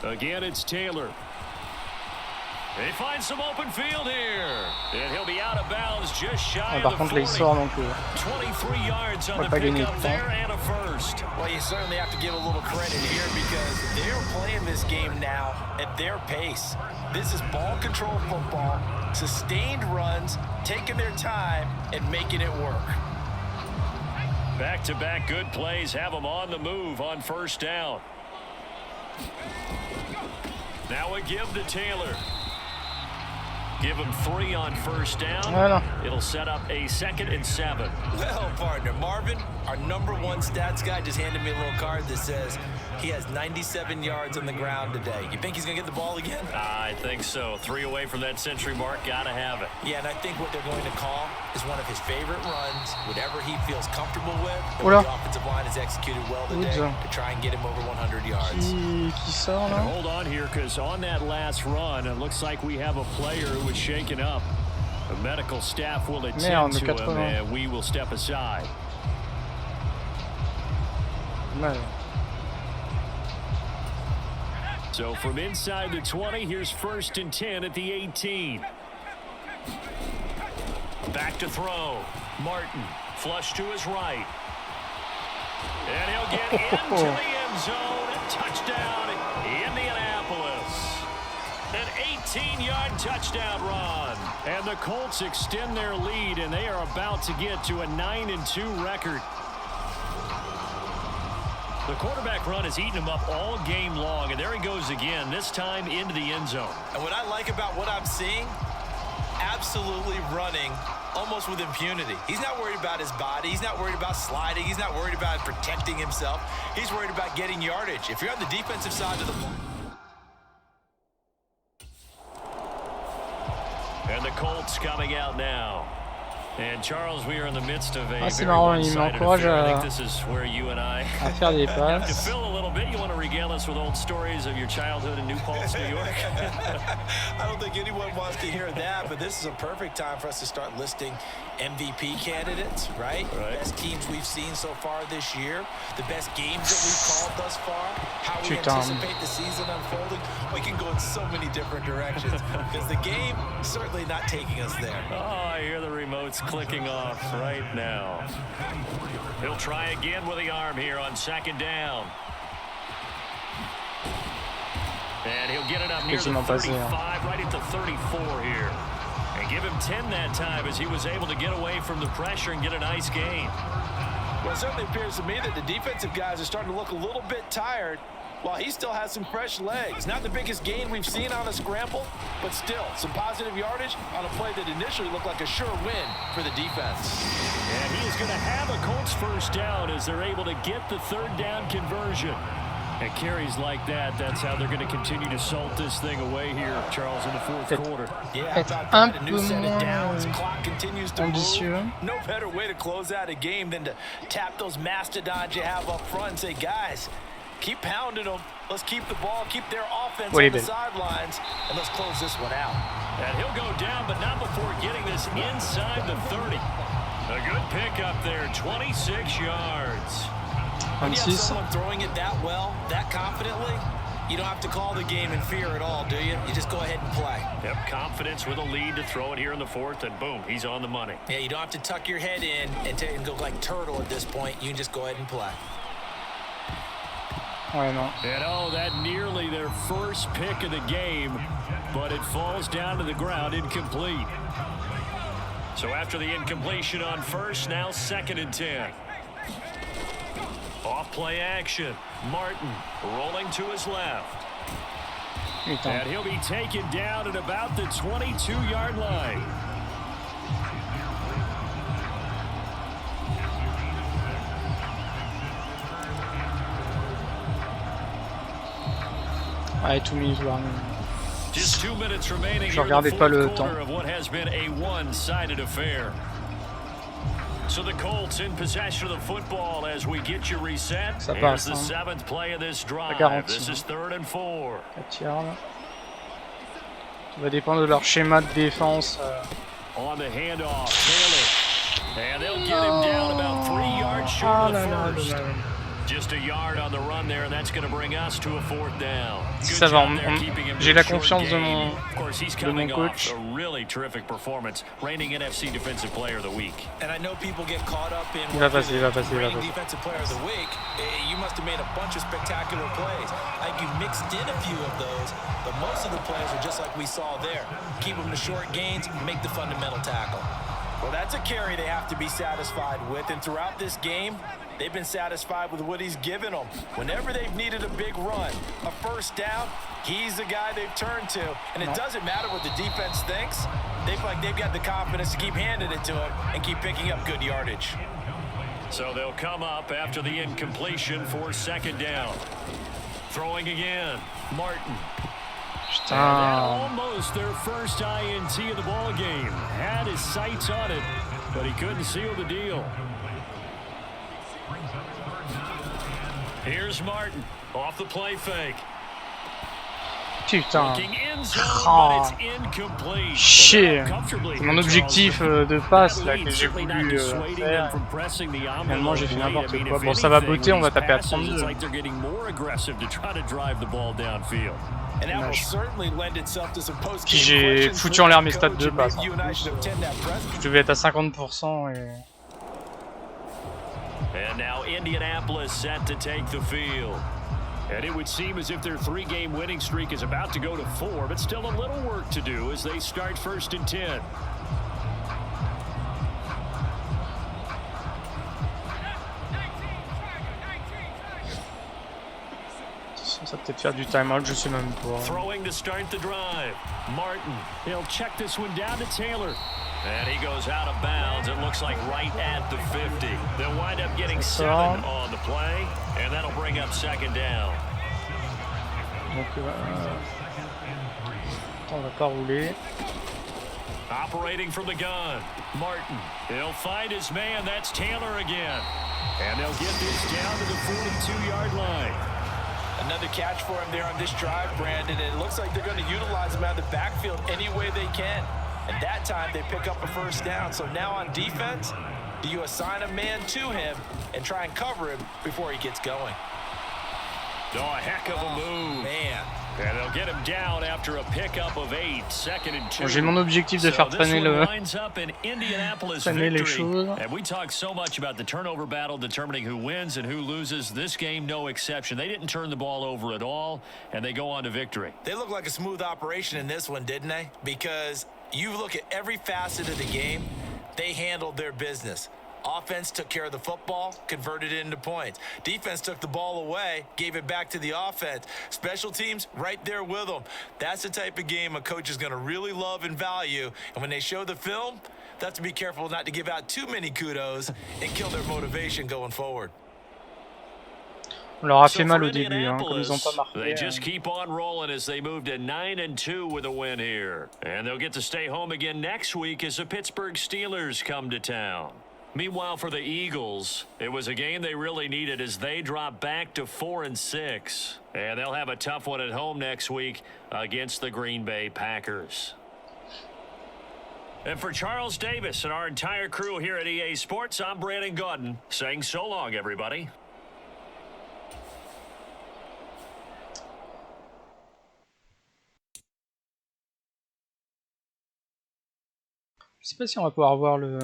Again, it's Taylor. They find some open field here. And he'll be out of bounds just shy Par of contre, the là, il 40. sort, donc 23 yards on the pas gagner pickup de there temps. and a first. Well, you certainly have to give a little credit here because they're playing this game now at their pace. This is ball control football, sustained runs, taking their time and making it work. Back-to-back good plays have them on the move on first down. Now a give to Taylor. Give him 3 on first down. Voilà. It'll set up a 2nd and 7. Well, partner, Marvin, our #1 stats guy, just handed me a little card that says he has 97 yards on the ground today. You think he's going to get the ball again? I think so. 3 away from that century mark. Got to have it. Yeah, and I think what they're going to call is one of his favorite runs, whatever he feels comfortable with. And Oula. the offensive line has executed well today to try and get him over 100 yards. Qui sort là? Hold on here, because on that last run, it looks like we have a player who was shaken up. The medical staff will attend to him, and we will step aside. Ouais. So from inside the 20, here's 1st and 10 at the 18. Back to throw. Martin, flush to his right. And he'll get into the end zone. Touchdown, Indianapolis. An 18-yard touchdown run. And the Colts extend their lead, and they are about to get to a 9-2 record. The quarterback run has eaten him up all game long, and there he goes again, this time into the end zone. And what I like about what I'm seeing, absolutely running almost with impunity. He's not worried about his body. He's not worried about sliding. He's not worried about protecting himself. He's worried about getting yardage. If you're on the defensive side of the ball. And the Colts coming out now. And Charles, we are in the midst of a c'est very marrant, il one-sided m'encourage affair. I à think this is where you and I faire des have to passes. fill a little bit. You want to regale us with old stories of your childhood in New Paltz, New York? I don't think anyone wants to hear that, but this is a perfect time for us to start listing MVP candidates, right? Best teams we've seen so far this year, the best games that we've called thus far, how we anticipate the season unfolding. We can go in so many different directions because the game is certainly not taking us there. Oh, I hear the remotes clicking off right now. He'll try again with the arm here on 2nd down. And he'll get it up near the 35, right at the 34 here. And give him 10 that time as he was able to get away from the pressure and get a nice gain. Well, it certainly appears to me that the defensive guys are starting to look a little bit tired while he still has some fresh legs. Not the biggest gain we've seen on a scramble, but still some positive yardage on a play that initially looked like a sure win for the defense. And he is going to have a Colts first down as they're able to get the 3rd down conversion. And carries like that, that's how they're going to continue to salt this thing away here, Charles, in the 4th quarter. Yeah, about that. A new set of downs. Clock continues to move. No better way to close out a game than to tap those mastodons you have up front and say, guys, Keep pounding them. Let's keep the ball, keep their offense Oui, on the ben. sidelines, and let's close this one out. And he'll go down, but not before getting this inside the 30. A good pickup there, 26 yards. When you have 26. someone throwing it that well, that confidently, you don't have to call the game in fear at all, do you? You just go ahead and play. Yep, confidence with a lead to throw it here in the fourth, and boom, he's on the money. Yeah, you don't have to tuck your head in and go like turtle at this point. You can just go ahead and play. Ouais, non. And oh, that nearly their first pick of the game, but it falls down to the ground incomplete. So after the incompletion on first, now 2nd and 10. Off play action. Martin rolling to his left. Putain. And he'll be taken down at about the 22-yard line. Allez, 2 minutes warning. Just 2 minutes remaining Je here in the regardais pas le fourth quarter temps. of what has been a one-sided affair. So the Colts in possession of the football as we get you reset. Ça Here's passe, the hein. 7th play of this drive. garantie. This is 3rd and 4. 4 yards. Ça va dépendre de leur schéma de défense. On the handoff, Taylor. And they'll get him down about 3 yards short Ah of the là là first. là là. Just a yard on the run there, and that's going to bring us to a 4th down. Ça Good va, job there keeping him to j'ai a la short confiance de game. mon, Of course, he's de mon coming coach. off a really terrific performance, reigning NFC Defensive Player of the Week. And I know people get caught up in Il va passer, il va passer, il va reigning passer. defensive player of the week. You must have made a bunch of spectacular plays. I think you mixed in a few of those, but most of the plays are just like we saw there. Keep them to short gains, make the fundamental tackle. Well, that's a carry they have to be satisfied with, and throughout this game, they've been satisfied with what he's given them. Whenever they've needed a big run, a first down, he's the guy they've turned to. And it doesn't matter what the defense thinks. They feel like they've got the confidence to keep handing it to him and keep picking up good yardage. So they'll come up after the incompletion for 2nd down. Throwing again, Martin. And that Putain. almost their first INT of the ball game. Had his sights on it, but he couldn't seal the deal. Here's Martin off the play fake. Putain. Looking in zone, Ah. but it's incomplete. Chier. Comfortably C'est mon here, objectif Charles. de passe That là lead que j'ai certainly not voulu dissuading them faire. from pressing the Finalement j'ai fait envelope. n'importe I mean, quoi. if Bon, ça va anything, botter, on va with taper à these passes, 32. It's like they're getting more aggressive to try to drive the ball downfield. And that will Dommage. certainly lend itself to some post Puis j'ai foutu en l'air mes stats de passe. Je devais être à 50% et... And now Indianapolis set to take the field. And it would seem as if their 3-game winning streak is about to go to 4, but still a little work to do as they start 1st and 10. Ça va peut-être faire du time-out, je sais même pas. Throwing to start the drive. Martin, he'll check this one down to Taylor. And he goes out of bounds, it looks like right at the 50. They'll wind up getting 7 on the play, and that'll bring up 2nd down. Donc on va pas rouler. Operating from the gun, Martin. He'll find his man, that's Taylor again. And they'll get this down to the 42-yard line. Another catch for him there on this drive, Brandon. And it looks like they're going to utilize him out of the backfield any way they can. And that time they pick up a first down. So now on defense, do you assign a man to him and try and cover him before he gets going? Oh, a heck of a move. Man. And they'll get him down after a pickup of 8, 2nd and 2. Bon, j'ai mon objectif de faire traîner traîner les choses. And we talk so much about the turnover battle determining who wins and who loses. This game, no exception. They didn't turn the ball over at all, and they go on to victory. They look like a smooth operation in this one, didn't they? Because you look at every facet of the game, they handled their business. Offense took care of the football, converted it into points. Defense took the ball away, gave it back to the offense. Special teams, right there with them. That's the type of game a coach is going to really love and value. And when they show the film, they have to be careful not to give out too many kudos and kill their motivation going forward. On leur a fait mal au début, hein, comme ils ont pas marqué. They just keep on rolling as they move to 9-2 with a win here. And they'll get to stay home again next week as the Pittsburgh Steelers come to town. Meanwhile, for the Eagles, it was a game they really needed as they drop back to 4-6. And they'll have a tough one at home next week against the Green Bay Packers. And for Charles Davis and our entire crew here at EA Sports, I'm Brandon Gaudin saying so long, everybody. Je sais pas si on va pouvoir voir le...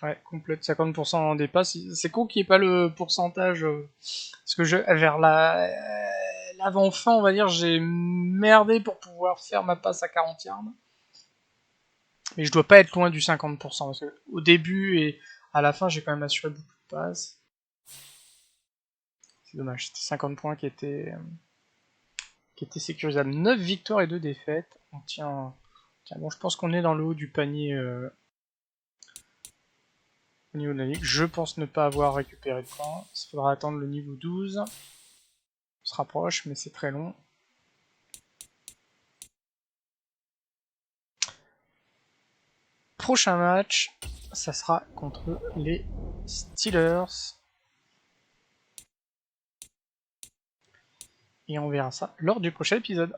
Ouais, complète 50% en dépasse. C'est con qu'il n'y ait pas le pourcentage. Parce que vers l'avant-fin, on va dire, j'ai merdé pour pouvoir faire ma passe à 40 yards. Mais je dois pas être loin du 50%. Parce que au début et à la fin, j'ai quand même assuré beaucoup de passes. C'est dommage, c'était 50 points qui étaient sécurisables. 9 victoires et 2 défaites. On tient bon, je pense qu'on est dans le haut du panier au niveau de la ligue. Je pense ne pas avoir récupéré de points. Il faudra attendre le niveau 12. On se rapproche, mais c'est très long. Prochain match, ça sera contre les Steelers. Et on verra ça lors du prochain épisode.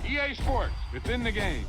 EA Sports, it's in the game.